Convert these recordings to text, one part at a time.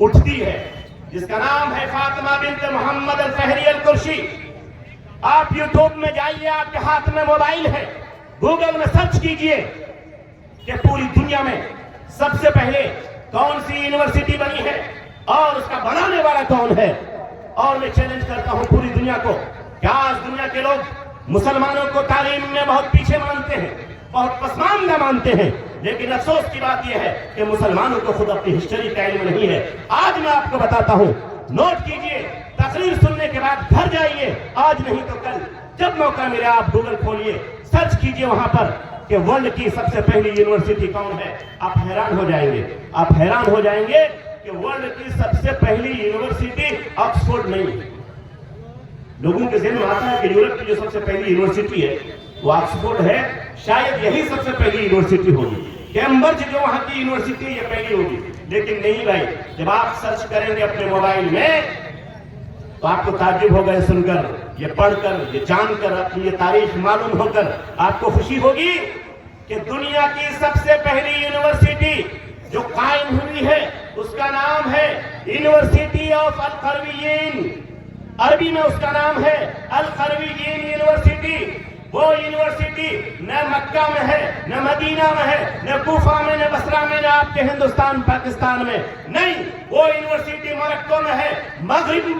اٹھتی ہے جس کا نام ہے فاطمہ بنت محمد الفہری القرشی. آپ یوٹیوب میں جائیے, آپ کے ہاتھ میں موبائل ہے, گوگل میں سرچ کیجئے کہ پوری دنیا میں سب سے پہلے کون سی یونیورسٹی بنی ہے اور اس کا بنانے والا کون ہے. اور میں چیلنج کرتا ہوں پوری دنیا کو, کیا آج دنیا کے لوگ مسلمانوں کو تعلیم میں بہت پیچھے مانتے ہیں, بہت پسماندہ مانتے ہیں, لیکن افسوس کی بات یہ ہے کہ مسلمانوں کو خود اپنی ہسٹری کا علم نہیں ہے. آج میں آپ کو بتاتا ہوں, نوٹ کیجئے, تقریر سننے کے بعد گھر جائیے, آج نہیں تو کل جب موقع ملے آپ گوگل کھولیے, سرچ کیجئے وہاں پر کہ ورلڈ کی سب سے پہلی یونیورسٹی کون ہے. آپ حیران ہو جائیں گے, آپ حیران ہو جائیں گے کہ ورلڈ کی سب سے پہلی یونیورسٹی آکسفورڈ نہیں ہے. لوگوں کے ذہن میں آتا ہے کہ یورپ کی جو سب سے پہلی یونیورسٹی ہے وہ آکسفورڈ ہے, شاید یہی سب سے پہلی یونیورسٹی ہوگی. کیمبرج جو وہاں کی یونیورسٹی یہ پہلی ہوگی, لیکن نہیں بھائی. جب آپ سرچ کریں گے اپنے موبائل میں تو آپ کو تعجب ہوگا یہ سن کر, یہ پڑھ کر, یہ جان کر, اپنی یہ تاریخ معلوم ہو کر آپ کو خوشی ہوگی کہ دنیا کی سب سے پہلی یونیورسٹی جو قائم ہوئی ہے اس کا نام ہے یونیورسٹی آف القرویین. عربی میں اس کا نام ہے القرویین یونیورسٹی. وہ یونیورسٹی نہ مکہ میں ہے, نہ مدینہ میں ہے, نہ کوفہ میں, نہ بصرہ میں, نہ آپ کے ہندوستان پاکستان میں نہیں. وہ یونیورسٹی موروکو میں ہے, مغرب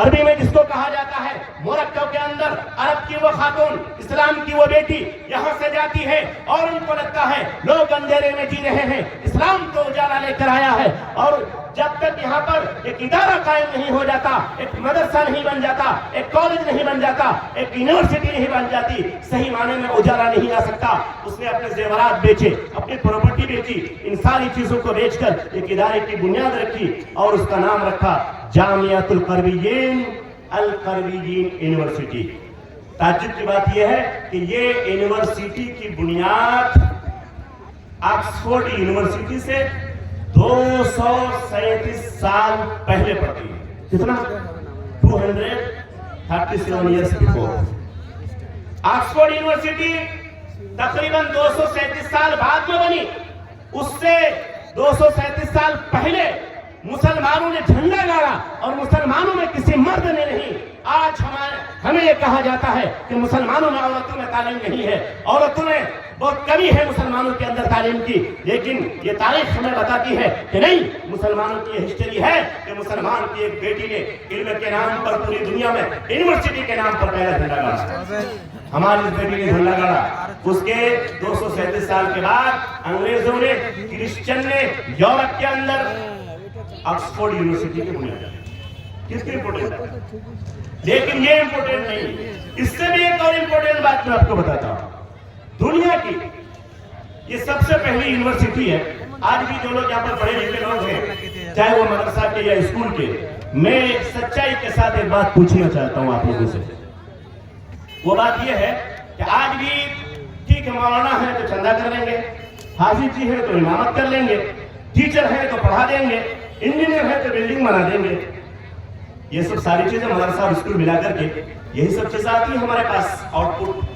عربی میں جس کو کہا جاتا ہے. موروکو کے اندر عرب کی وہ خاتون, اسلام کی وہ بیٹی یہاں سے جاتی ہے اور ان کو لگتا ہے لوگ اندھیرے میں جی رہے ہیں, اسلام تو اجالا لے کر آیا ہے. اور جب تک یہاں پر ایک ادارہ قائم نہیں ہو جاتا, ایک مدرسہ نہیں بن جاتا, ایک کالج نہیں بن جاتا, ایک یونیورسٹی نہیں بن جاتی, صحیح معنی میں اجالا نہیں آ سکتا. اس نے اپنے زیورات بیچے, اپنی پراپرٹی بیچی, ان ساری چیزوں کو بیچ کر ایک ادارے کی بنیاد رکھی اور اس کا نام رکھا جامعۃ القرویین القرویین یونیورسٹی. تعجب کی بات یہ ہے کہ یہ یونیورسٹی کی بنیاد آکسفورڈ یونیورسٹی سے 237 سال پہلے پڑتی ہے. کتنا؟ 237 years before. آکسفورڈ یونیورسٹی تقریباً 237 سال بعد میں بنی. اس سے 237 سال پہلے مسلمانوں نے جھنڈا گاڑا اور مسلمانوں میں کسی مرد نے نہیں. آج ہمیں یہ کہا جاتا ہے کہ مسلمانوں میں عورتوں میں تعلیم نہیں ہے, عورتوں میں بہت کمی ہے مسلمانوں کے اندر تعلیم کی, لیکن یہ تاریخ ہمیں بتاتی ہے کہ نہیں, مسلمانوں کی یہ ہسٹری ہے کہ مسلمان کی ایک بیٹی نے علم کے نام پر پوری دنیا میں یونیورسٹی کے نام پر پہلا جھنڈا گاڑا. ہماری اس بیٹی نے جھنڈا گاڑا. اس کے 237 سال کے بعد انگریزوں نے, کرسچن نے یورپ کے اندر آکسفورڈ یونیورسٹی کی بنیاد. کتنی امپورٹنٹ ہے, لیکن یہ امپورٹنٹ نہیں. اس سے بھی ایک اور امپورٹنٹ بات میں آپ کو بتاتا ہوں. دنیا کی یہ سب سے پہلی یونیورسٹی ہے. آج بھی جو لوگ یہاں پر پڑھے لکھے لوگ ہیں, چاہے وہ مدرسہ کے یا اسکول کے, میں سچائی کے ساتھ ایک بات پوچھنا چاہتا ہوں آپ لوگوں سے. وہ بات یہ ہے کہ آج بھی ٹھیک ہے, مولانا ہے تو چندہ کر لیں گے, حافظ جی ہے تو امامت کر لیں گے, ٹیچر ہے تو پڑھا دیں گے, انجینئر ہے تو بلڈنگ بنا دیں گے. یہ سب ساری چیزیں مدرسہ اور اسکول ملا کر کے یہی سب چیزیں آتی ہیں ہمارے پاس آؤٹ پٹ.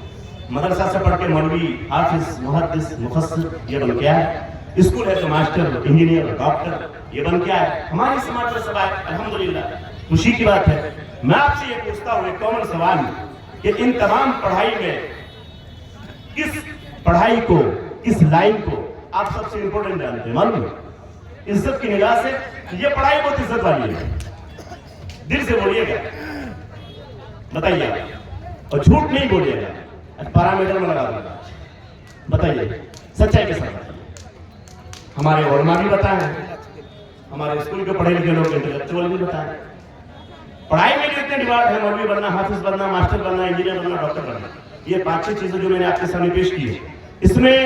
مدرسہ سے پڑھ کے مولوی, حافظ, محدث, مفسر یہ بن کے آئے. اسکول ہے تو ماسٹر, انجینئر, ڈاکٹر یہ بن کے آئے. ہماری سماج میں سب آئے, الحمدللہ, خوشی کی بات ہے. میں آپ سے یہ پوچھتا ہوں ایک کامن سوال کہ ان تمام پڑھائی میں کس پڑھائی کو, کس لائن کو آپ سب سے امپورٹنٹ جانتے ہیں؟ معلوم ہے, عزت کی نگاہ سے یہ پڑھائی بہت عزت والی ہے. دل سے بولیے گا, بتائیے, اور جھوٹ نہیں بولیے گا, پیرامیٹر میں لگا دوں گا. بتائیے سچائی کے ساتھ. ہمارے علماء بھی بتائیں, ہمارے اسکول کے پڑھے لکھے لوگ انٹلیکچوئل بھی بتائیں. پڑھائی میں جو اتنے ڈیمانڈ ہے, مولوی بننا, حافظ بننا, ماسٹر بننا, انجینئر بننا, ڈاکٹر بننا, یہ 5-6 چیزیں جو میں نے آپ کے سامنے پیش کی ہے, اس میں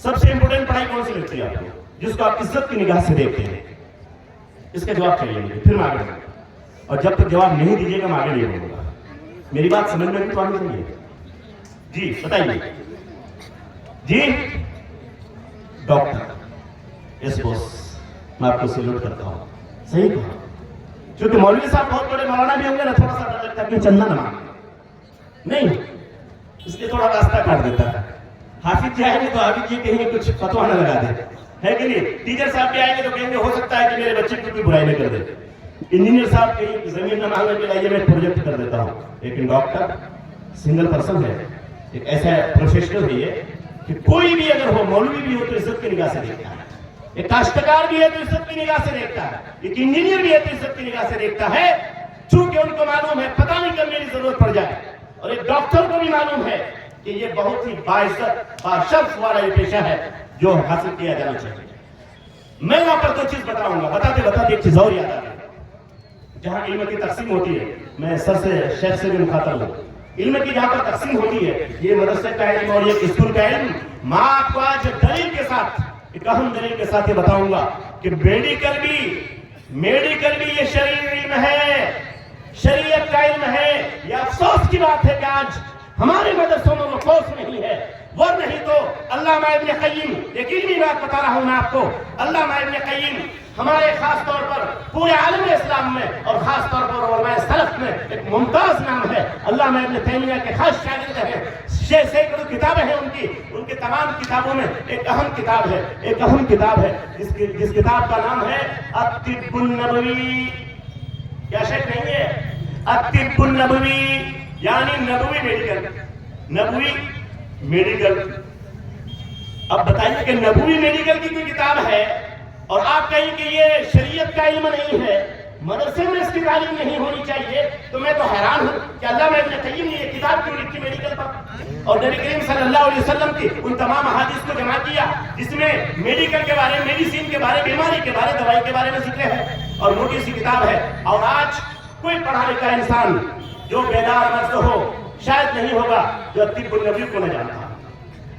سب سے امپورٹنٹ پڑھائی کون سی لگتی ہے آپ کو, جس کو آپ عزت کی نگاہ سے دیکھتے ہیں؟ اس کا جواب چاہیے مجھے, پھر میں آگے بڑھوں. اور جب تک جواب نہیں دیجیے گا میں آگے نہیں بڑھوں گا. میری بات سمجھ میں بھی تو آنی چاہیے. جی بتائیے. جی ڈاکٹر, یس بوس, میں آپ کو سیلوٹ کرتا ہوں. صحیح کہا. کیونکہ مولوی صاحب بہت بڑے مولانا بھی ہوں گے نا, تھوڑا سا ڈر لگتا ہے کہ چندہ نہ مانگے, نہیں, اس لیے تھوڑا راستہ کاٹ دیتا ہے. حافظ جی آئے تو حافظ جی کہیں کچھ فتویٰ نہ لگا دے, ہے کہ نہیں؟ ٹیچر صاحب بھی آئیں گے تو کہیں گے ہو سکتا ہے کہ میرے بچے کی کوئی برائی نہ کر دے. انجینئر صاحب کہیں زمین نہ مانگنے کے لائیے میں پروجیکٹ کر دیتا ہوں. لیکن ڈاکٹر سنگل پرسن ہے, ایک ایسا پروفیشنل بھی ہے کہ کوئی بھی اگر ہو, مولوی بھی ہو تو عزت کی نگاہ سے دیکھتا ہے, ایک کاشتکار بھی ہے تو عزت کی نگاہ سے دیکھتا ہے, ایک انجینئر بھی ہے تو عزت کی نگاہ سے دیکھتا ہے, چونکہ ان کو معلوم ہے پتہ نہیں کب میری ضرورت پڑ جائے. اور ایک ڈاکٹر کو بھی معلوم ہے کہ یہ بہت ہی باعزت باشرف والا یہ پیشہ ہے جو حاصل کیا جانا چاہیے. میں وہاں پر دو چیز بتاؤں گا, بتاتے ایک چیز اور یاد آ گئی. جہاں علم کی تقسیم ہوتی ہے, میں سر سے شیخ سے بھی مخاطب ہوں, علم کی جہاں پر تقسیم ہوتی ہے, یہ مدرسے کا علم اور یہ اسکول کا علم, میں آپ کو آج دلیل کے ساتھ, ایک اہم دلیل کے ساتھ یہ بتاؤں گا کہ میڈیکل بھی یہ شرعی علم ہے, شریعت کا علم ہے. یہ افسوس کی بات ہے کہ آج ہمارے مدرسوں میں وہ کورس نہیں ہے. وہ نہیں تو علامہ ابن قیم, ایک علمی بات بتا رہا ہوں میں آپ کو, علامہ ابن قیم ہمارے خاص طور پر پورے عالم اسلام میں اور خاص طور پر علماء سلف میں ایک ممتاز نام ہے. علامہ ابن تیمیہ کے خاص شاگرد ہیں, سینکڑوں کتابیں ہیں ان کی تمام کتابوں میں ایک اہم کتاب ہے جس کتاب کا نام ہے الطب النبوی. کیا شک نہیں ہے؟ الطب النبوی یعنی نبوی میڈیکل. اب بتائیے کہ نبوی میڈیکل کی کوئی کتاب ہے اور آپ کہیں کہ یہ شریعت کا علم نہیں ہے, مدرسے میں اس کی تعلیم نہیں ہونی چاہیے, تو میں تو حیران ہوں کہ علامہ ابن قیم نے یہ کتاب کیوں لکھی میڈیکل پر, اور نبی کریم صلی اللہ علیہ وسلم کی ان تمام احادیث کو جمع کیا جس میں میڈیکل کے بارے, میڈیسین کے بارے, بیماری کے بارے, دوائی کے بارے میں ذکر ہے, اور موٹی سی کتاب ہے. اور آج کوئی پڑھا لکھا انسان جو بیدار مرد ہو شاید نہیں ہوگا جو الطب النبوی کو نہ جانتا ہو,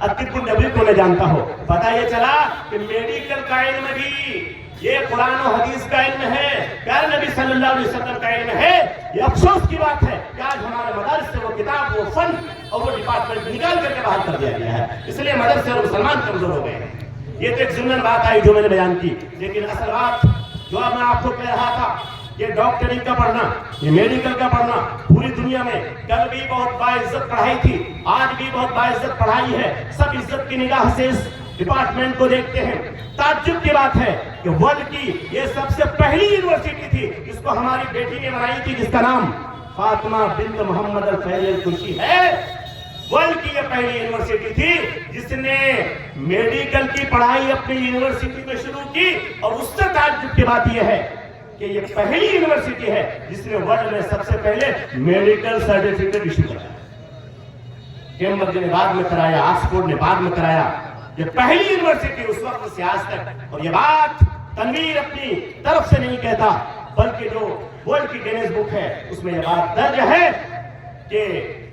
الطب النبوی کو نہ جانتا ہو. پتہ یہ چلا کہ میڈیکل کا علم بھی یہ قرآن و حدیث کا علم ہے, پیارے نبی صلی اللہ علیہ وسلم کا علم ہے. یہ افسوس کی بات ہے کہ آج ہمارے مدارس سے وہ کتاب, وہ فن اور وہ ڈپارٹمنٹ نکال کر کے باہر کر دیا گیا ہے. اس لیے مدرسے اور مسلمان کمزور ہو گئے ہیں. یہ تو ایک ضمن بات آئی جو میں نے بیان کی, لیکن اصل بات جو میں آپ کو کہہ رہا تھا, یہ ڈاکٹری کا پڑھنا, یہ میڈیکل کا پڑھنا پوری دنیا میں کل بھی بہت باعزت پڑھائی تھی, آج بھی بہت باعزت پڑھائی ہے. سب عزت کی نگاہ سے اس ڈپارٹمنٹ کو دیکھتے ہیں. تعجب کی بات ہے کہ ورلڈ کی یہ سب سے پہلی یونیورسٹی تھی جس کو ہماری بیٹی نے بنائی تھی, جس کا نام فاطمہ بنت محمد الفیض القرشی ہے. ورلڈ کی یہ پہلی یونیورسٹی تھی جس نے میڈیکل کی پڑھائی اپنی یونیورسٹی میں شروع کی, اور اس سے تعجب کی بات یہ ہے کہ یہ پہلی یونیورسٹی ہے جس نے ورلڈ میں سب سے پہلے میڈیکل سرٹیفکیٹ ایشو کرایا. کیمبرج نے بعد میں کرایا, آکسفورڈ نے بعد میں کرایا. یہ پہلی یونیورسٹی اس وقت سے آج تک, اور یہ بات تنویر اپنی طرف سے نہیں کہتا بلکہ جو ورلڈ کی گینیس بک ہے اس میں یہ بات درج ہے کہ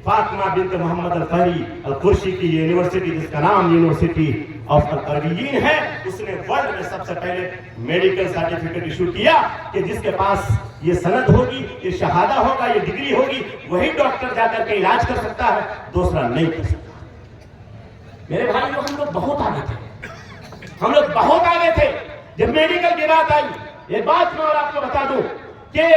فاطمہ بنت محمد الفہری القرشی کی یونیورسٹی, جس کا نام یونیورسٹی آف القرویین ہے, اس نے ورلڈ میں سب سے پہلے میڈیکل سرٹیفکیٹ ایشو کیا کہ جس کے پاس یہ سند ہوگی, یہ شہادہ ہوگا, یہ ڈگری ہوگی, وہی ڈاکٹر جا کر کے علاج کر سکتا ہے, دوسرا نہیں کر سکتا. میرے بھائی ہم لوگ بہت آگے تھے جب میڈیکل کی بات آئی. یہ بات میں اور آپ کو بتا دوں کہ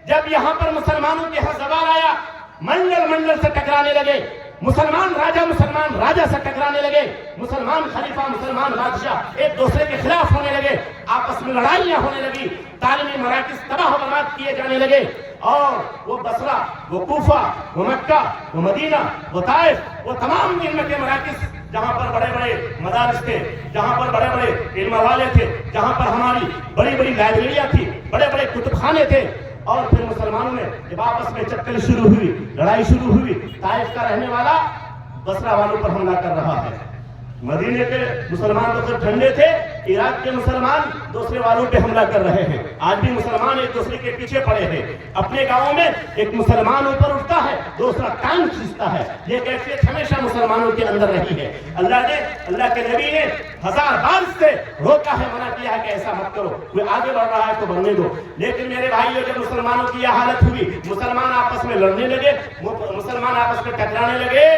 جب یہاں پر مسلمانوں کے ہاں زوال آیا, منڈل سے ٹکرانے لگے, مسلمان راجہ سے ٹکرانے لگے, مسلمان خلیفہ, مسلمان بادشاہ ایک دوسرے کے خلاف ہونے لگے, آپس میں لڑائیاں ہونے لگی, تعلیمی مراکز تباہ و برباد کیے جانے لگے, اور وہ بصرہ, وہ کوفہ, وہ مکہ, وہ مدینہ, وہ طائف, وہ تمام علم کے مراکز جہاں پر بڑے بڑے مدارس تھے, جہاں پر بڑے بڑے علم والے تھے, جہاں پر ہماری بڑی بڑی لائبریریاں تھی, بڑے بڑے کتب خانے تھے, اور پھر مسلمانوں میں جب آپس میں چکر شروع ہوئی, لڑائی شروع ہوئی, طائف کا رہنے والا بصرہ والوں پر حملہ کر رہا ہے. مدینے کے مسلمان تو پھر ٹھنڈے تھے, عراق کے مسلمان دوسرے والوں پہ حملہ کر رہے ہیں. آج بھی مسلمان ایک دوسرے کے پیچھے پڑے ہیں. اپنے گاؤں میں ایک مسلمان اوپر اٹھتا ہے, دوسرا ٹانگ کھینچتا ہے. یہ کیفیت ہمیشہ مسلمانوں کے اندر رہی ہے. اللہ کے نبی نے 1000 بار سے روکا ہے, منع کیا ہے کہ ایسا مت کرو. کوئی آگے بڑھ رہا ہے تو بڑھنے دو. لیکن میرے بھائیوں, جب مسلمانوں کی یہ حالت ہوئی, مسلمان آپس میں لڑنے لگے, مسلمان آپس میں ٹکرانے لگے,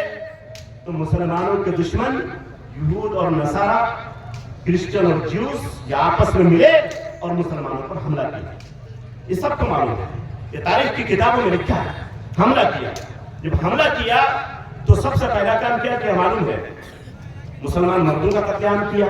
تو مسلمانوں کے دشمن یہود اور نصارہ, کرسچن اور جیوس, یہ آپس میں ملے اور مسلمانوں پر حملہ کیا. یہ سب کو معلوم ہے, یہ تاریخ کی کتابوں میں لکھا ہے. حملہ کیا. جب حملہ کیا تو سب سے پہلا کام کیا کہ معلوم ہے مسلمان مردوں کا قتل عام کیا,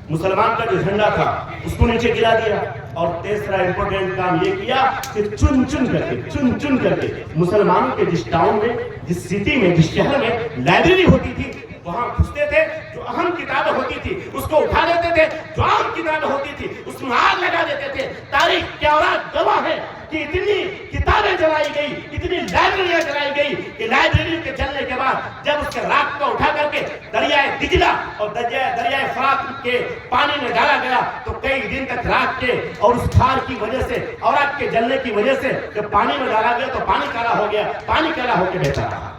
مسلمان کا جو جھنڈا تھا اس کو نیچے گرا دیا. اور تیسرا امپورٹنٹ کام یہ کیا کہ چن چن کر کے مسلمانوں کے جس ٹاؤن میں، جس سٹی میں، جس شہر میں لائبریری ہوتی تھی وہاں گھستے تھے. جو اہم کتابیں ہوتی تھی اس کو اٹھا لیتے تھے، جو عام کتابیں ہوتی تھی اس میں آگ لگا دیتے تھے. تاریخ کے اوراق گواہ ہے کہ اتنی کتابیں جلائی گئی، اتنی لائبریریاں جلائی گئی کہ لائبریری کے جلنے کے بعد جب اس کے راکھ کو اٹھا کر کے دریائے دجلہ اور دریائے فرات کے پانی میں ڈالا گیا تو کئی دن تک راکھ کے اور اس کھار کی وجہ سے، اوراق کے جلنے کی وجہ سے جب پانی میں ڈالا گیا تو پانی کالا ہو گیا، پانی کالا ہو کے بہتا رہا.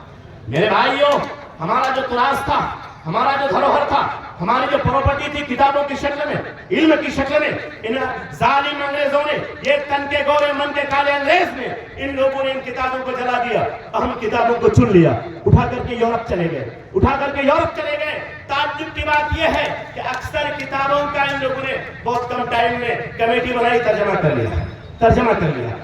میرے بھائیوں، ہمارا جو تراث تھا، ہمارا جو دھروہر تھا، ہماری جو پراپرٹی تھی کتابوں کی شکل میں، علم کی شکل میں، ان ظالم انگریزوں نے، یہ تن کے گورے من کے کالے انگریز نے، ان لوگوں نے ان کتابوں کو جلا دیا. اہم کتابوں کو چن لیا، اٹھا کر کے یورپ چلے گئے. تعجب کی بات یہ ہے کہ اکثر کتابوں کا ان لوگوں نے بہت کم ٹائم میں کمیٹی بنائی، ترجمہ کر لیا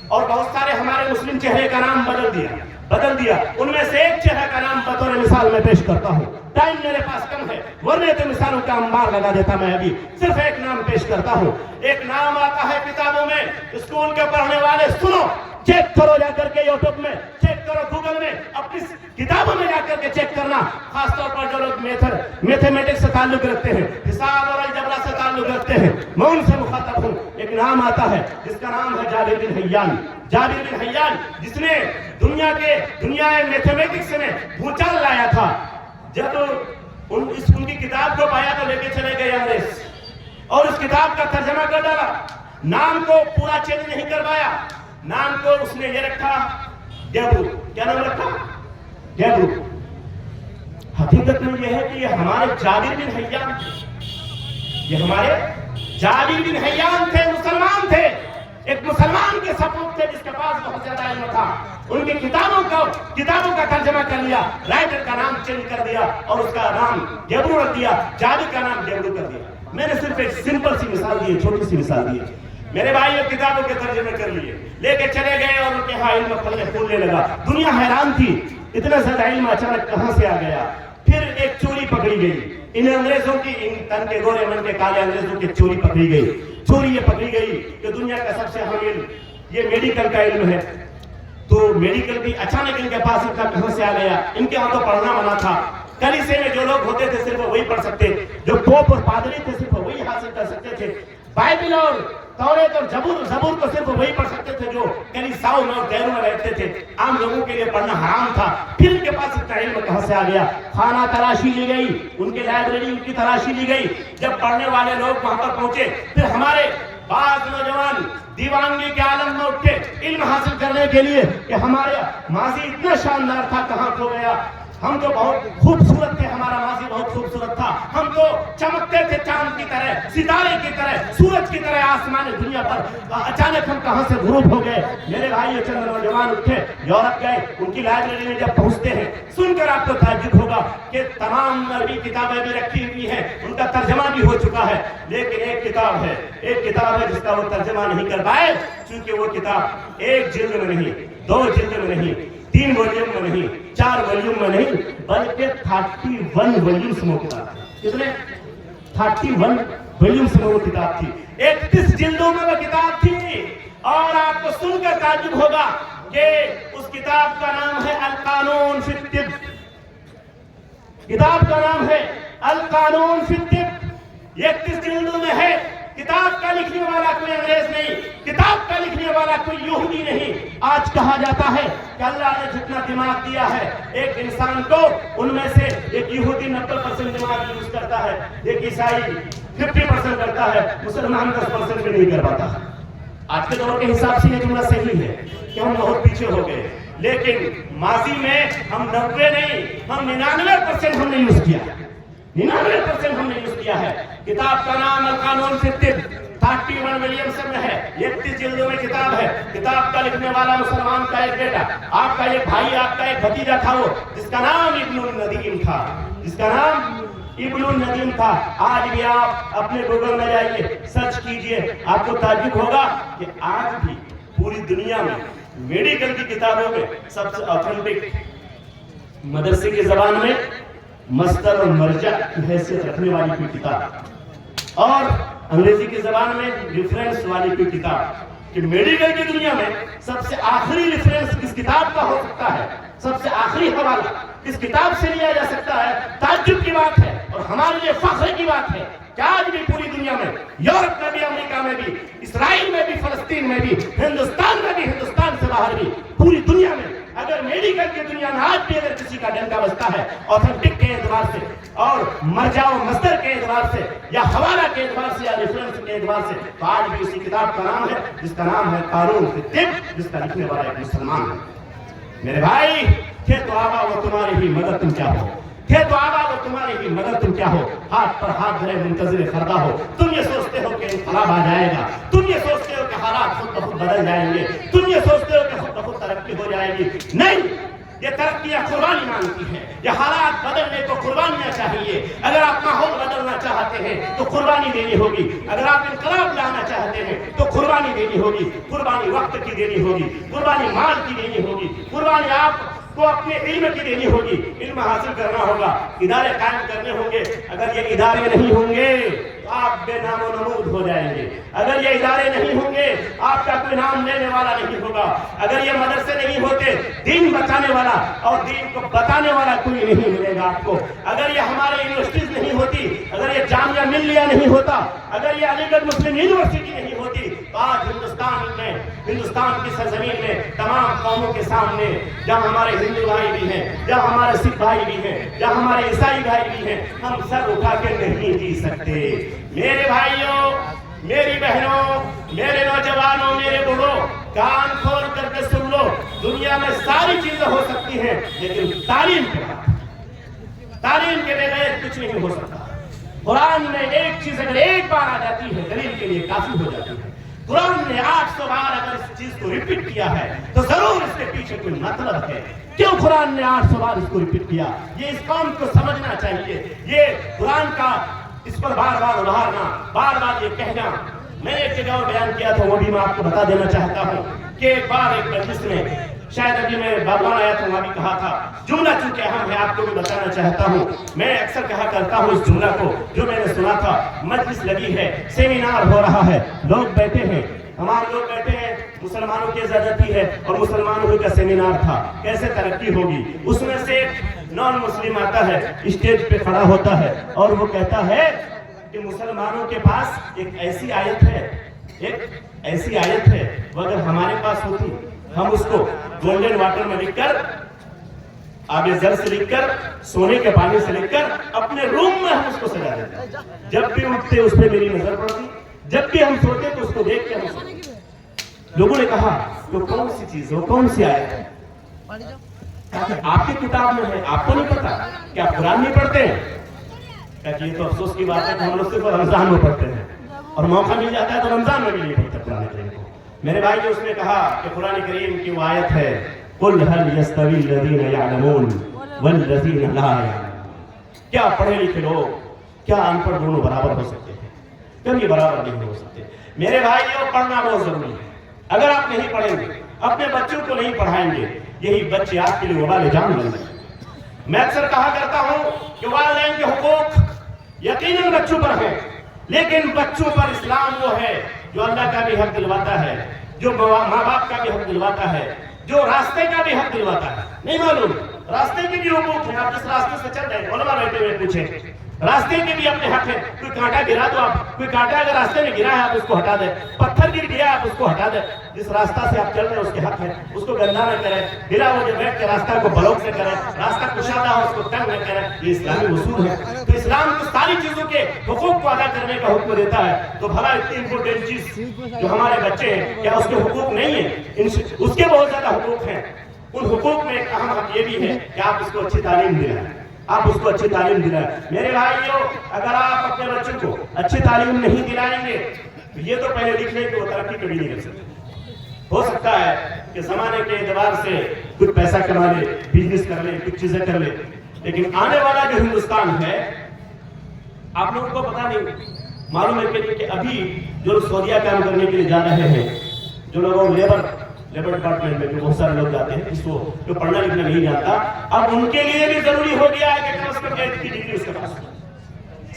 اور بہت سارے ہمارے مسلم چہرے کا نام بدل دیا. ان میں سے ایک چہرہ کا نام بطور مثال میں پیش کرتا ہوں. ٹائم میرے پاس کم ہے ورنہ تو مثالوں کا انبار لگا دیتا. میں ابھی صرف ایک نام پیش کرتا ہوں. ایک نام آتا ہے کتابوں میں، اسکول کے پڑھنے والے سنو، چیک کرو جا کر کے یوٹیوب میں، چیک کرو گوگل میں، اپنی کتابوں میں جا کر کے چیک کرنا. خاص طور پر جو لوگ میتھمیٹکس سے تعلق رکھتے ہیں، حساب اور الجبرا سے تعلق رکھتے ہیں، میں ان سے مخاطب ہوں. ایک نام آتا ہے جس کا نام ہے جابر بن حیان، جس نے دنیا میتھمیٹکس میں بھوچال لایا تھا. جب ان کی کتاب کو پایا تو لے کے چلے گئے انگریز اور اس کتاب کا ترجمہ کر ڈالا. نام کو پورا چینج نہیں کر پایا. نام کو اس نے یہ رکھا ڈیبرو. کیا نام رکھا؟ ڈیبرو. حقیقت میں یہ ہے کہ یہ ہمارے جابر بن حیان تھے، مسلمان تھے. ایک مسلمان کے سپوت تھے جس کے پاس بہت زیادہ علم تھا. ان کی کتابوں کا ترجمہ کر لیا، رائٹر کا نام چینج کر دیا اور اس کا نام ڈیبرو رکھ دیا، جابر کا نام ڈیبرو کر دیا. میں نے صرف ایک سمپل سی مثال دی ہے، چھوٹی سی مثال دی ہے. میرے بھائی یہ کتابوں کے ترجمے کر لیے، لے کے چلے گئے اور ان کے ہاں علم پھولنے لگا. دنیا حیران تھی اتنا زیادہ علم اچانک کہاں سے آ گیا. پھر ایک چوری پکڑی گئی. ان انگریزوں کی، ان تن کے گورے من کے کالے انگریزوں کی چوری پکڑی گئی. چوری یہ پکڑی گئی کہ دنیا کا سب سے اہم علم یہ میڈیکل کا علم ہے. تو میڈیکل بھی اچانک ان کے پاس اتنا کہاں سے آ گیا. ان کے ہاں تو پڑھنا منع تھا. کلیسے میں جو لوگ ہوتے تھے صرف وہی پڑھ سکتے، جو پوپ اور پادری تھے صرف وہی حاصل کر سکتے تھے. بائبل اور توریت اور زبور کو صرف وہی پڑھ سکتے تھے جو کلیساؤں میں اور دیروں میں رہتے تھے. عام لوگوں کے لیے پڑھنا حرام تھا. پھر ان کے پاس اتنا علم کہاں سے آ گیا. خانہ تلاشی لی گئی، ان کی لائبریری ان کی تلاشی لی گئی. جب پڑھنے والے لوگ وہاں پر پہنچے پھر ہمارے بعض نوجوان دیوانگی کے عالم میں اٹھے علم حاصل کرنے کے لیے کہ ہمارا ماضی اتنا شاندار تھا کہاں کھو گیا. ہم تو بہت خوبصورت تھے، ہمارا ماضی بہت خوبصورت تھا. ہم تو چمکتے تھے چاند کی طرح، ستارے کی طرح، سورج کی طرح آسمان دنیا پر. اچانک ہم کہاں سے غروب ہو گئے. میرے بھائی یہ چند نوجوان اٹھے، یورپ گئے. ان کی لائبریری میں جب پہنچتے ہیں سن کر آپ کو تعجب ہوگا کہ تمام عربی کتابیں بھی رکھی ہوئی ہیں، ان کا ترجمہ بھی ہو چکا ہے. لیکن ایک کتاب ہے جس کا وہ ترجمہ نہیں کر پائے، چونکہ وہ کتاب ایک جلد میں نہیں، 2 جلد میں نہیں، 3 والیوم میں نہیں، 4 والیوم میں نہیں، بلکہ 31 والیومز میں کتاب تھی. کتنے؟ 31 والیومز میں وہ کتاب تھی. 31 جلدوں میں وہ کتاب تھی. اور آپ کو سن کر تعجب ہوگا کہ اس کتاب کا نام ہے القانون فی الطب. کتاب کا نام ہے القانون فی الطب. 31 جلدوں میں ہے. کتاب کا لکھنے والا کوئی انگریز نہیں، کتاب کا لکھنے والا کوئی یہودی نہیں. آج کہا جاتا ہے کہ اللہ نے جتنا دماغ دیا ہے ایک انسان کو، ان میں سے ایک یہودی 90% دماغ یوز کرتا ہے، ایک عیسائی 50% کرتا ہے، مسلمان 10% بھی نہیں کر پاتا. آج کے دور کے حساب سے یہ جملہ صحیح ہے کہ ہم بہت پیچھے ہو گئے. لیکن ماضی میں ہم 90 نہیں، ہم 99% ہم نے یوز کیا. 99% ہم نے یوز کیا ہے. کتاب کا نام القانون فی الطب 31 والیومز میں ہے. 31 جلدوں میں کتاب ہے. کتاب کا لکھنے والا مسلمان کا ایک بیٹا، آپ کا ایک بھائی، آپ کا ایک بھتیجا تھا وہ، جس کا نام ابن الندیم تھا. آج بھی آپ اپنے گوگل میں جائیے، سرچ کیجئے، آپ کو تعجب ہوگا کہ آج بھی پوری دنیا میں میڈیکل کی کتابوں میں سب سے اوتھینٹک مدرسے کی زبان میں مصدر اور مرجع کی حیثیت رکھنے والی کوئی کتاب اور انگریزی کی زبان میں ریفرنس والی کوئی کتاب، کہ میڈیکل کی دنیا میں سب سے آخری ریفرنس کس کتاب کا ہو سکتا ہے، سب سے آخری حوالہ کس کتاب سے لیا جا سکتا ہے، تعجب کی بات ہے اور ہمارے لیے فخر کی بات ہے کہ آج بھی پوری دنیا میں، یورپ میں بھی، امریکہ میں بھی، اسرائیل میں بھی، فلسطین میں بھی، ہندوستان میں بھی، ہندوستان سے باہر بھی، پوری دنیا میں اگر میڈیکل کی دنیا میں آج بھی اگر کسی کا ڈنکا بجتا ہے اوتھینٹک کے اعتبار سے اور مرجع و مصدر کے اعتبار سے یا حوالہ کے اعتبار سے یا ریفرنس کے اعتبار سے، تو آج بھی اسی کتاب کا نام ہے جس کا نام ہے قانون فی الطب، جس کا لکھنے والا ایک مسلمان ہے۔ میرے بھائی، تھے تو آبا وہ تمہاری ہی مگر تم کیا ہو، تھے تو آبا وہ تمہاری ہی مگر تم کیا ہو، ہاتھ پر ہاتھ دھرے منتظر فردا ہو، تم یہ سوچتے ہو کہ انقلاب آ جائے گا، تم یہ سوچتے ہو کہ حالات خود بخود بدل جائیں گے، تم یہ سوچتے ہو کہ خود بخود ترقی ہو جائے گی۔ نہیں، یہ ترقیاں قربانی مانگتی ہیں، یہ حالات بدلنے کو قربانیاں چاہیے۔ اگر آپ ماحول بدلنا چاہتے ہیں تو قربانی دینی ہوگی، اگر آپ انقلاب لانا چاہتے ہیں تو قربانی دینی ہوگی، قربانی وقت کی دینی ہوگی، قربانی مال کی دینی ہوگی، قربانی آپ کو اپنے علم کی دینی ہوگی، علم حاصل کرنا ہوگا، ادارے قائم کرنے ہوں گے۔ اگر یہ ادارے نہیں ہوں گے تو آپ بے نام و نمود ہو جائیں گے، اگر یہ ادارے نہیں ہوں گے آپ کا کوئی نام لینے والا نہیں ہوگا، اگر یہ مدرسے نہیں ہوتے دین بچانے والا اور دین کو بتانے والا کوئی نہیں ملے گا آپ کو، اگر یہ ہمارے یونیورسٹیز نہیں ہوتی، اگر یہ جامعہ ملیہ نہیں ہوتا، اگر یہ علی گڑھ مسلم یونیورسٹی نہیں ہوتی، تو آج ہندوستان کی سرزمین میں تمام قوموں کے سامنے جہاں ہمارے ہندو بھائی بھی ہیں، جہاں ہمارے سکھ بھائی بھی ہیں، جہاں ہمارے عیسائی بھائی بھی ہیں، ہم سر اٹھا کے نہیں جی سکتے۔ میرے بھائیوں، میری بہنوں، میرے نوجوانوں، میرے بوڑھوں، کان کھول کر کے سن لو، دنیا میں ساری چیزیں ہو سکتی ہیں لیکن تعلیم کے بغیر کچھ نہیں ہو سکتا۔ قرآن میں ایک چیز اگر ایک بار آ جاتی ہے دلیل کے لیے کافی ہو جاتی ہے۔ قرآن نے 800 بار اگر اس چیز کو ریپیٹ کیا ہے تو ضرور اس کے پیچھے کوئی مطلب ہے۔ کیوں قرآن نے 800 بار اس کو ریپیٹ کیا؟ یہ اس قوم کو سمجھنا چاہیے۔ یہ قرآن کا اس پر بار بار ابھارنا، بار بار یہ کہنا، میں نے ایک جگہ بیان کیا تھا، وہ بھی میں آپ کو بتا دینا چاہتا ہوں کہ ایک بار ایک مجلس میں، شاید ابھی میں باغبان آیا تھا وہاں بھی کہا تھا، جملہ چونکہ اہم ہے آپ کو بھی بتانا چاہتا ہوں، میں اکثر کہا کرتا ہوں اس جملہ کو جو میں نے سنا تھا۔ مجلس لگی ہے، سیمینار ہو رہا ہے، لوگ بیٹھے ہیں، تمام لوگ بیٹھے ہیں، مسلمانوں کی عزادتی ہے اور مسلمانوں کا سیمینار تھا، کیسے ترقی ہوگی۔ اس میں سے ایک نان مسلم آتا ہے، اسٹیج پہ کھڑا ہوتا ہے اور وہ کہتا ہے کہ مسلمانوں کے پاس ایک ایسی آیت ہے، وہ اگر ہمارے پاس ہوتی ہم اس کو گولڈن واٹر میں لکھ کر، آب زر سے لکھ کر، سونے کے پانی سے لکھ کر اپنے روم میں ہم اس کو سجا دیتے۔ جب بھی اٹھتے اس پہ میری نظر پڑتی، جب بھی ہم سوتے تو اس کو دیکھ کے ہم سوتے۔ لوگوں نے کہا کہ کون سی چیز ہے، کون سی آیت ہے؟ آپ کی کتاب میں ہے، آپ کو نہیں پتا کہ آپ قرآن نہیں پڑھتے ہیں؟ کہ یہ تو افسوس کی بات ہے کہ ہم لوگ صرف رمضان میں پڑھتے ہیں اور موقع مل جاتا ہے تو رمضان میں بھی نہیں پڑھتے قرآن کریم کو۔ میرے بھائی جو اس نے کہا کہ قرآن کریم کی وہ آیت ہے، قُلْ هَلْ يَسْتَوِي الَّذِينَ يَعْلَمُونَ وَالَّذِينَ لَا يَعْلَمُونَ، کیا پڑھے لکھے لوگ، کیا ان پڑھ دونوں برابر ہو سکتے ہیں؟ کبھی برابر نہیں ہو سکتے۔ میرے بھائیوں، پڑھنا بہت ضروری ہے۔ اگر آپ نہیں پڑھیں گے، اپنے بچوں کو نہیں پڑھائیں گے، یہی بچے آپ کے لیے وبال جان بن جائیں گے۔ میں اکثر کہا کرتا ہوں کہ والدین کے حقوق یقیناً بچوں پر ہیں، لیکن بچوں پر اسلام وہ ہے جو اللہ کا بھی حق دلواتا ہے، جو ماں باپ کا بھی حق دلواتا ہے، جو راستے کا بھی حق دلواتا ہے۔ نہیں معلوم راستے کے بھی حقوق ہیں، آپ جس راستے سے چل رہے ہیں، علماء بیٹھے ہوئے پوچھیں، راستے کے بھی اپنے حق ہیں۔ کوئی کانٹا گرا تو آپ، کوئی کانٹا اگر راستے میں گرا ہے آپ اس کو ہٹا دیں، پتھر گر گیا آپ اس کو ہٹا دیں۔ جس راستہ سے آپ چل رہے ہیں اس کے حق ہے، اس کو گندا نہ کریں، بلا وجہ بیٹھ کے راستہ کو بلوک نہ کریں، راستہ کشادہ ہو اس کو تنگ نہ کریں، یہ اسلامی اصول ہے۔ تو اسلام کو ساری چیزوں کے حقوق کو ادا کرنے کا حکم دیتا ہے، تو بھلا اتنی امپورٹنٹ چیز جو ہمارے بچے ہیں، کیا اس کے حقوق نہیں ہیں؟ اس کے بہت زیادہ حقوق ہیں۔ ان حقوق میں ایک اہم حق یہ بھی ہے کہ آپ اس کو اچھی تعلیم دلائیں، آپ اس کو اچھی تعلیم دلائیں۔ میرے بھائیوں، اگر آپ اپنے بچوں کو اچھی تعلیم نہیں دلائیں گے تو یہ تو پہلے لکھ لیں کہ وہ ترقی کبھی نہیں کر سکتے۔ ہو سکتا ہے کہ زمانے کے اعتبار سے کچھ پیسہ کما لے، بزنس کر لے، کچھ چیزیں کر لے، لیکن آنے والا جو ہندوستان ہے، آپ لوگوں کو پتا نہیں معلوم ہے کہ ابھی جو سعودیہ کام کرنے کے لیے جا رہے ہیں، جو لوگوں لیبر ڈپارٹمنٹ میں جو بہت سارے لوگ جاتے ہیں، اس کو جو پڑھنا لکھنا نہیں جانتا، اب ان کے لیے بھی ضروری ہو گیا ہے کہ کم از کم 8 کی ڈگری اس کے پاس ہو۔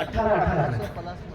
18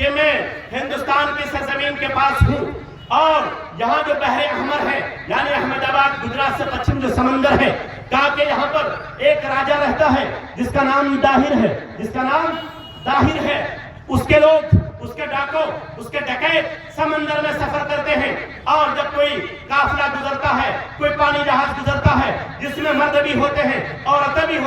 کہ میں ہندوستان کی سرزمین کے پاس ہوں اور یہاں جو بحر احمر ہے یعنی احمد آباد گجرات سے پچھم جو سمندر ہے، کہا کہ یہاں پر ایک راجہ رہتا ہے جس کا نام داہر ہے، اس کے لوگ، اس کے ڈاکو، اس کے ڈکیت سمندر میں سفر کرتے ہیں، اور جب کوئی قافلہ گزرتا ہے، کوئی پانی جہاز گزرتا ہے جس میں مرد بھی ہوتے ہیں، عورتیں بھی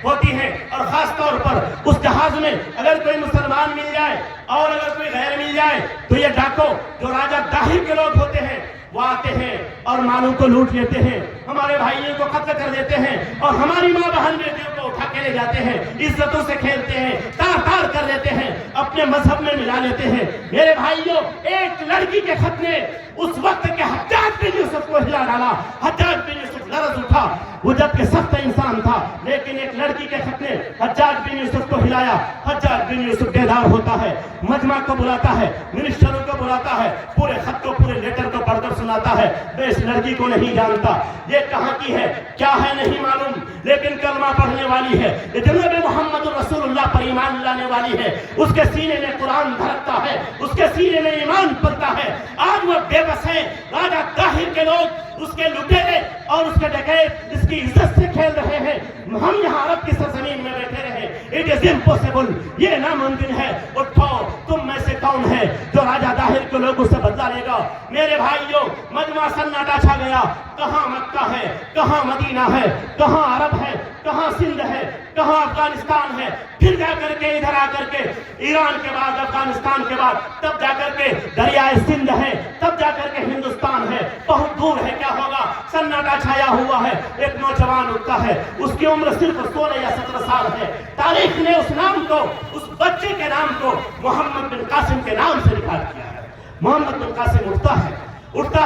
ہوتی ہیں، اور خاص طور پر اس جہاز میں اگر کوئی مسلمان مل جائے اور اگر کوئی غیر مل جائے تو یہ ڈاکو جو راجہ داہر کے لوگ ہوتے ہیں وہ آتے ہیں اور مالوں کو لوٹ لیتے ہیں، ہمارے بھائیوں کو قتل کر دیتے ہیں، اور ہماری ماں بہن بیٹیوں کو اٹھا کے لے جاتے ہیں، عزتوں سے کھیلتے ہیں، تار کر لیتے ہیں، اپنے مذہب میں ملا لیتے ہیں۔ میرے بھائیوں، ایک لڑکی کے خط نے اس وقت کے حجاج بن یوسف کو ہلا ڈالا۔ حجاج بن یوسف لرز اٹھا، وہ جب کہ سخت انسان تھا، لیکن ایک لڑکی کے خط نے حجاج بن یوسف کو ہلایا۔ حجاج بن یوسف بیدار ہوتا ہے، مجمع کو بلاتا ہے، منسٹروں کو بلاتا ہے، پورے خط کو، پورے لیٹر کو پڑھ کر سناتا ہے۔ میں اس لڑکی کو نہیں جانتا، یہ کہاں کی ہے، کیا ہے نہیں معلوم، لیکن کلمہ پڑھنے والی ہے، یہ جناب محمد رسول اللہ پر ایمان لانے والی ہے، اس کے سینے میں قرآن دھڑکتا ہے، اس کے سینے میں ایمان پڑتا ہے۔ آج وہ بے بس ہے، راجہ طاہر کے لوگ اس کے لٹیرے اور اس کے ڈکیت اس کی عزت سے کھیل رہے ہیں، ہم یہاں عرب کی سرزمین میں بیٹھے رہے۔ اٹ از امپوسیبل، یہ ناممکن ہے۔ اٹھو، تم میں سے کون ہے جو راجہ طاہر کے لوگوں سے بدلہ لے گا؟ میرے بھائیوں، مجمع سناٹا چھا گیا، کہاں مکہ ہے، کہاں مدینہ ہے، کہاں عرب ہے، کہاں سندھ ہے، کہاں افغانستان ہے؟ پھر جا کر کے ادھر آ کر کے ایران کے بعد، افغانستان کے بعد، تب جا کر کے دریائے سندھ ہے، تب جا کر کے ہندوستان ہے، بہت دور ہے۔ کیا ہوگا؟ سناٹا چھایا ہوا ہے، ایک نوجوان اٹھتا ہے، اس کی عمر صرف 16 یا 17 سال ہے۔ تاریخ نے اس نام کو، اس بچے کے نام کو محمد بن قاسم کے نام سے لکھا کیا ہے۔ محمد بن قاسم اٹھتا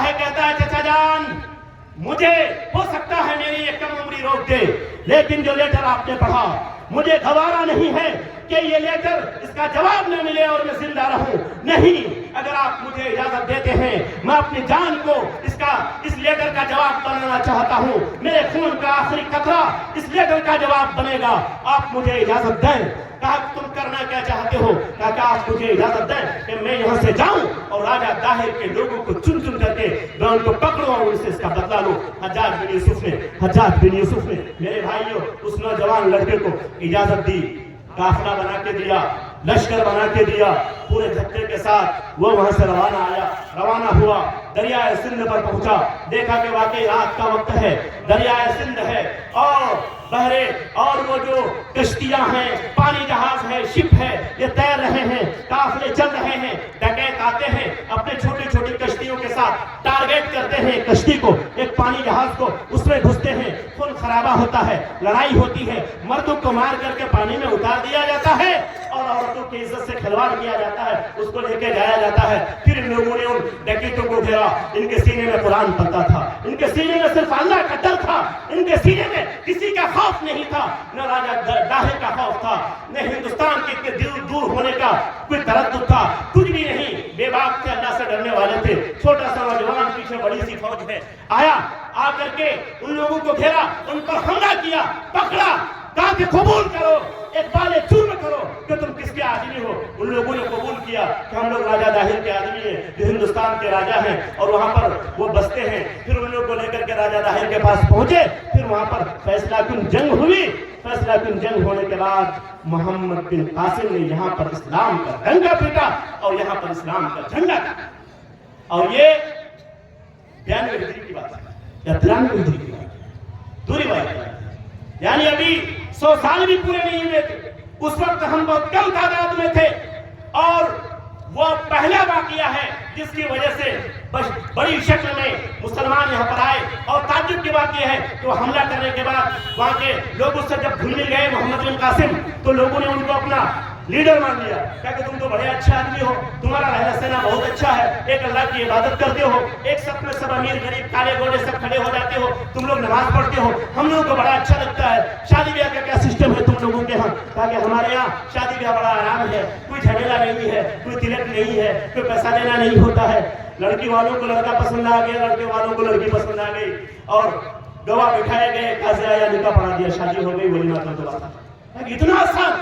ہے، کہتا ہے چچا جان، مجھے ہو سکتا ہے میری یہ کم عمری روک دے، لیکن جو لیٹر آپ نے پڑھا مجھے گوارا نہیں ہے کہ یہ لیٹر اس کا جواب نہ ملے اور میں زندہ رہوں۔ نہیں، اگر آپ مجھے اجازت دیتے ہیں میں اپنی جان کو اس لیٹر کا جواب بنانا چاہتا ہوں، میرے خون کا آخری قطرہ اس لیٹر کا جواب بنے گا، آپ مجھے اجازت دیں۔ کہا تم کرنا کیا چاہتے ہو؟ کہا کہ آپ مجھے اجازت دیں کہ میں یہاں سے جاؤں اور راجہ طاہر کے لوگوں کو چن کر کے میں ان کو پکڑوں اور ان سے اس کا بدلہ لوں۔ حجاج بن یوسف نے میرے بھائیوں اس نوجوان لڑکے کو اجازت دی، قافلہ بنا کے دیا، لشکر بنا کے دیا، پورے جھٹکے کے ساتھ وہ وہاں سے روانہ ہوا، دریائے سندھ پر پہنچا۔ دیکھا کہ واقعی رات کا وقت ہے، دریائے سندھ ہے اور بحرے اور وہ جو کشتیاں ہیں، پانی جہاز ہے، شپ ہے، یہ تیر رہے ہیں، قافلے چل رہے ہیں، ڈکیت آتے ہیں اپنے چھوٹی چھوٹی کشتیوں کے ساتھ، ٹارگیٹ کرتے ہیں کشتی کو، ایک پانی جہاز کو، اس میں گھستے ہیں، خون خرابہ ہوتا ہے، لڑائی ہوتی ہے، مردوں کو مار کر کے پانی میں اتار دیا جاتا ہے اور عورتوں کی عزت سے کھلواڑ کیا جاتا ہے، اس کو لے کے جایا جاتا ہے۔ پھر ان لوگوں نے ان ڈکیتوں کو گھیرا، ان کے سینے میں قرآن پڑھتا تھا، ان کے سینے میں صرف اللہ کا ڈر تھا، ان کے سینے میں کسی کا خوف نہیں تھا، نہ راجہ طاہر کا خوف تھا، نہ ہندوستان کے اتنے دور ہونے کا کوئی تردد تھا، کچھ بھی نہیں، بے باک تھے، اللہ سے ڈرنے والے تھے۔ چھوٹا سا نوجوان، پیچھے بڑی سی فوج ہے، آیا، آ کر کے ان لوگوں کو گھیرا، ان پر حملہ کیا، پکڑا، کہا کہ قبول کرو، اقبال چرم کرو کہ تم کس کے آدمی ہو۔ ان لوگوں نے قبول کیا کہ ہم لوگ راجہ طاہر کے آدمی ہیں، جو ہندوستان کے راجہ ہیں اور وہاں پر وہ بستے ہیں۔ پھر ان لوگوں کو لے کر کے راجہ طاہر کے پاس پہنچے، پھر وہاں پر فیصلہ کن جنگ ہوئی۔ فیصلہ کن جنگ ہونے کے بعد محمد بن قاسم نے یہاں پر اسلام کا ڈنکا پیٹا اور یہاں پر اسلام کا جھنڈا کاٹا، اور یہ 92 ہجری کی بات ہے یا 93 ہجری کی بات ہے، دوری بات ہے، یعنی ابھی 100 سال بھی پورے نہیں ہوئے تھے۔ اس وقت ہم بہت کم تعداد میں تھے، اور وہ پہلا واقعہ ہے جس کی وجہ سے بڑی شکل میں مسلمان یہاں پر آئے، اور تعجب کی بات یہ ہے کہ وہ حملہ کرنے کے بعد وہاں کے لوگوں سے جب گھل مل گئے محمد بن قاسم، تو لوگوں نے ان کو اپنا لیڈر مان لیا، کہا کہ تم تو بڑے اچھے آدمی ہو، تمہارا رہنا سہنا بہت اچھا ہے، ایک اللہ کی عبادت کرتے ہو، ایک سب میں سب امیر غریب کالے گورے سب کھڑے ہو جاتے ہو، تم لوگ نماز پڑھتے ہو، ہم لوگوں کو بڑا اچھا لگتا ہے۔ شادی بیاہ کا کیا سسٹم ہے تم لوگوں کے ہاں؟ کہا کہ ہمارے یہاں شادی بیاہ بڑا آرام ہے، کوئی جھمیلا نہیں ہے، کوئی تلک نہیں ہے، کوئی پیسہ دینا نہیں ہوتا ہے، لڑکی والوں کو لڑکا پسند آ گیا، لڑکے والوں کو لڑکی پسند آ گئی، اور گواہ بٹھائے گئے، قاضی آیا، نکاح پڑھا دیا، شادی ہو گئی، ولیمہ کا دعا تھا۔ اتنا آسان؟